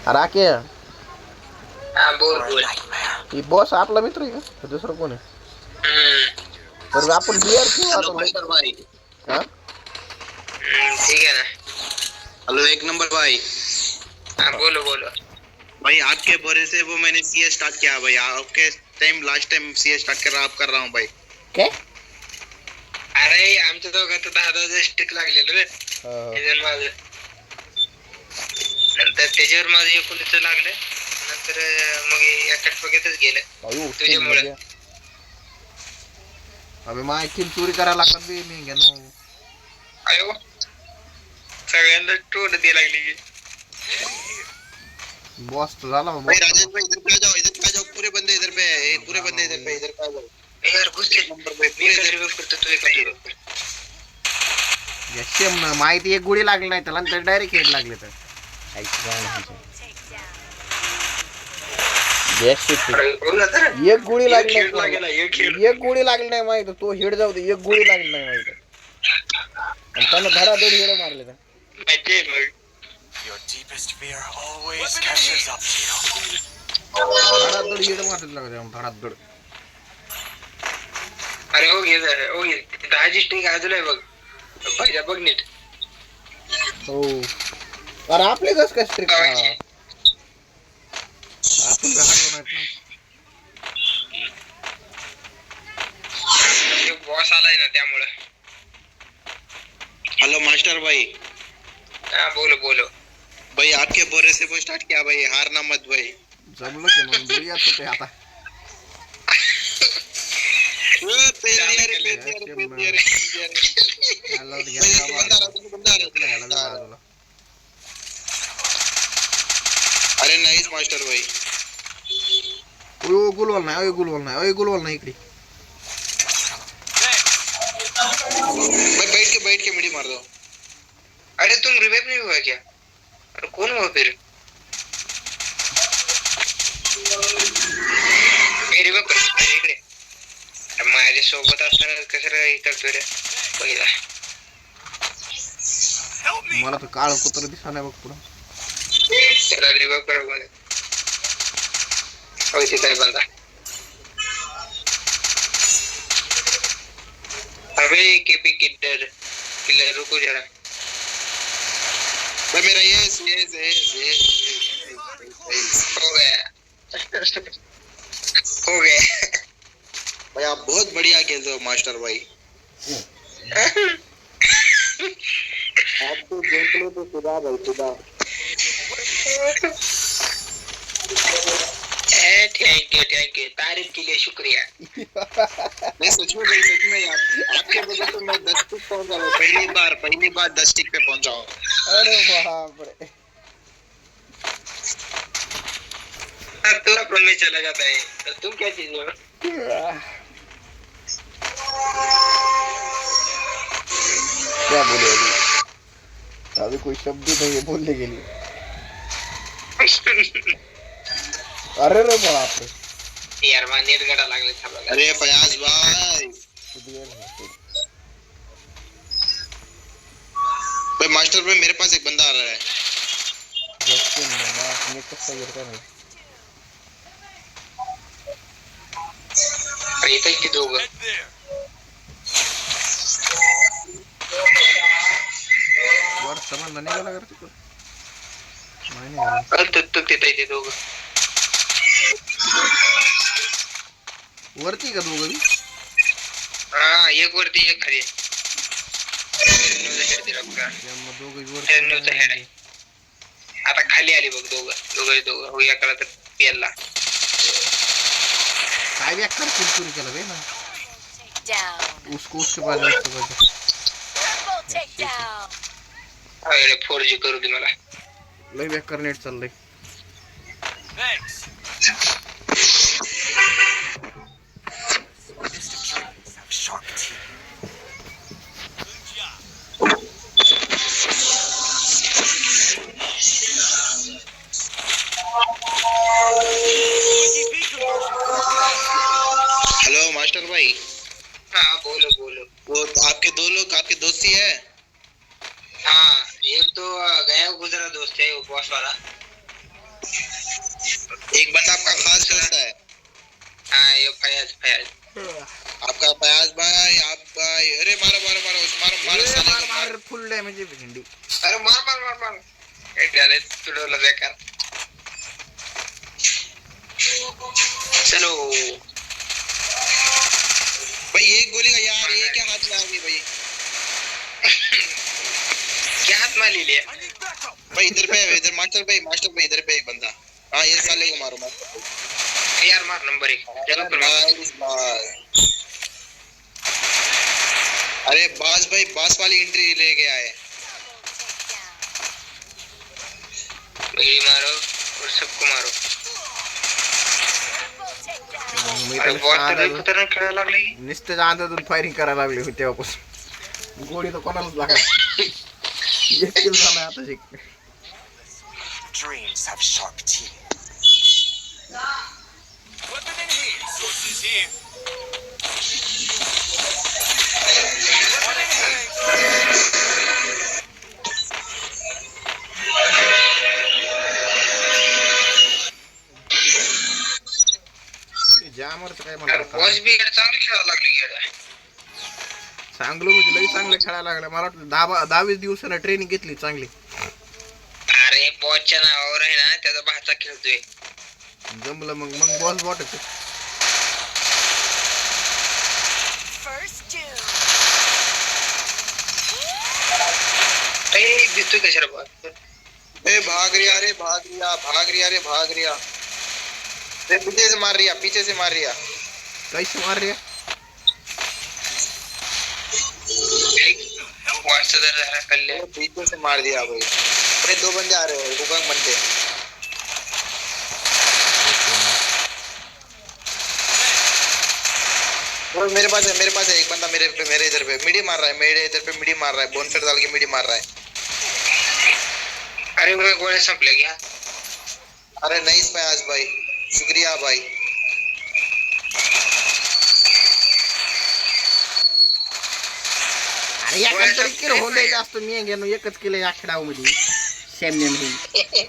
राके हा बोल बोल. ही बॉस आपला मित्र आहे का दुसरं कोण आहे? तर आपण बियर खेळू हेलो आता. मास्टर भाई. हा ठीक है ना. हेलो एक नंबर भाई. हाँ बोलो बोलो. भाई आपके भरोसे वो मैंने सीए स्टार्ट किया भाई. आपके time last time CA start कर रहा हूँ भाई. काय अरे आमच्या दोघांचं 10,000 स्टिक लागलेलं रे. त्याच्यावर माझं नंतर त्याच्यावर माझं 19 लागलं. नंतर मग एका बघतच गेलं तुझ्यामुळे. अबे माहिती चोरी करायला लागतात बे मी घेणं. अयो सगळ्यांना टोन द्यायला लागली की. बॉस तो झाला भाई राजेश भाई इधर पे आ जाओ पूरे बंदे इधर पे है. पूरे बंदे इधर पे आ जाओ. यार घुस के नंबर भाई मी रिव्यू करतो तू एका रिव्यू कर. माहिती एक गोळी लागली नाही त्याला तर डायरेक्ट हेड लागले तर एक गोळी लागली नाही. एक गोळी लागली नाही माहित तो हेड जाऊ दे. एक गोळी लागली नाही माहित आणि त्याला धडाधड हेड मारले तर धडाधड हेड मारले लागले धडाधड. अरे हो घे जरा हो घे 10 स्टिक अजून बघ पहिला बघ नीट. हो अरे आपले कस काय स्ट्रिक आपण बॉस आलाय ना त्यामुळे. हेलो मास्टर भाई. हाँ बोलो बोलो. भाई आपके भरोसे वो स्टार्ट किया भाई. हारना मत भाई. जमलं की मग बघूया ते आता. अरे नाहीच मास्टर भाई. गुलवाल नाही इकडे. बैठ के मिडी मार दो. अरे तुम रिवाइव नहीं हुआ क्या? अरे कौन हुआ फिर? रिवाइव कर इकडे. माझ्या सोबत असताना कसं रे करतोय रे पहिला. मला तर काळ कुत्र दिसा नाही बघ पुढं. त्याला रिवाइव कर मध्ये. हो तिथे बंदा. अबे केपी किलर रुको जरा. भाई मेरा ये हो गया. हो गया. भाई आप बहुत बढ़िया खेलते हो मास्टर भाई. आपको गेम प्ले तो खुदा भाई खुदा. थैंक यू तारीफ के लिए शुक्रिया. नहीं सच में यार आपके वजह से मैं 10 तक पहुंचा हूं. पहली बार 10 टिक पे पहुंचा हूं. अरे बाप रे. तो अपन में चला जाता है तो तुम क्या चीज हो? क्या बोले अभी कोई शब्द नहीं है बोलने के लिए. अरे रे बाप रे. यार वहाँ नेट गड़ा लागले था. अरे फयाज भाई. भाई मास्टर भाई मेरे पास एक बंदा आ रहा है. इथं की दोघं. वर सामान निघाला का तिकडं? नाही निघाला. तिथं ते दोघं. वरती का दोघं? हा एक वरती एक खाली. आता खाली आली बघ दोघं होया करा तर पेलला. काय बॅक कर चोरी केला बे ना. उसके बाद अरे 4G करू दे मला. लय बॅक कर नेट चाललंय. हेलो मास्टर भाई. हाँ बोलो बोलो. वो आपके दो लोग आपके दोस्ती है. हाँ एक तो गया गुजरा दोस्त है वो बॉस वाला. एक बंदा आपका खास दोस्त है, हाँ ये फयाज फयाज आपका फयाज भाई, आप भाई, अरे मारो मारो मारो मारो मारो ए, साले मार को मारो। मार फुल डॅमेज आहे झेंडी. अरे मार मार मार मार अरे तुडवलं बेकार चलो भाई एक गोली का यार, ये क्या हाथ में आ गई भाई? क्या हाथ में ले लिया भाई इधर पे, इधर मास्टर भाई इधर पे एक बंदा। हाँ ये साले को मारो मारो। यार मार नंबर 1 जगह पर मार। नाइस बात। अरे बास भाई, बास वाली एंट्री ले गया है। मेरी मारो और सबको मारो। मी अरे तर बॉट तर सांगतो, खतरनाक खेळायला लागली नुसतं अंदाजून फायरिंग करायला लागली होती तेव्हापासून. गोळी तर कोणालाच लागली. एक किल झाला आता शिक. Dreams have sharp teeth. Weapon in here. Sources here. Weapon in here. जामरचं काय अरे म्हणतात बॉस बी चांगली खेळायला लागली येडा. चांगलं म्हणजे लई चांगलं खेळायला लागलं. मला वाटतं 10-20 दिवसानं ट्रेनिंग घेतली चांगली. अरे बॉसच्या नावावर आहे ना त्याचा भाचा खेळतोय. जमलं मग मग बॉस बॉटच. ए दिसतोय कशाला बॉस ए भाग रिया रे, भाग रिया, भाग रिया रे, भाग रिया। ए पीछे से मार रिया, पीछे से मार रिया। कैसे मार रही है? बॉसचा जर झाला कल्ले पीछे से मार दिया भाई। अरे दो बंदे आ रहे हैं, हुकंग बनते। और मेरे पास है एक बंदा मेरे इधर पे मिडी मार रहा है, मेरे इधर पे मिडी मार रहा है, बोनफेट डाल के मिडी मार रहा है। अरे वो गोळे संपले क्या? अरे नहीं फयाज भाई, शुक्रिया भाई। अरे या कंट्री किलो होले जास्त मी घेणं एकच केलं या खेळामध्ये. सैन्य नाही.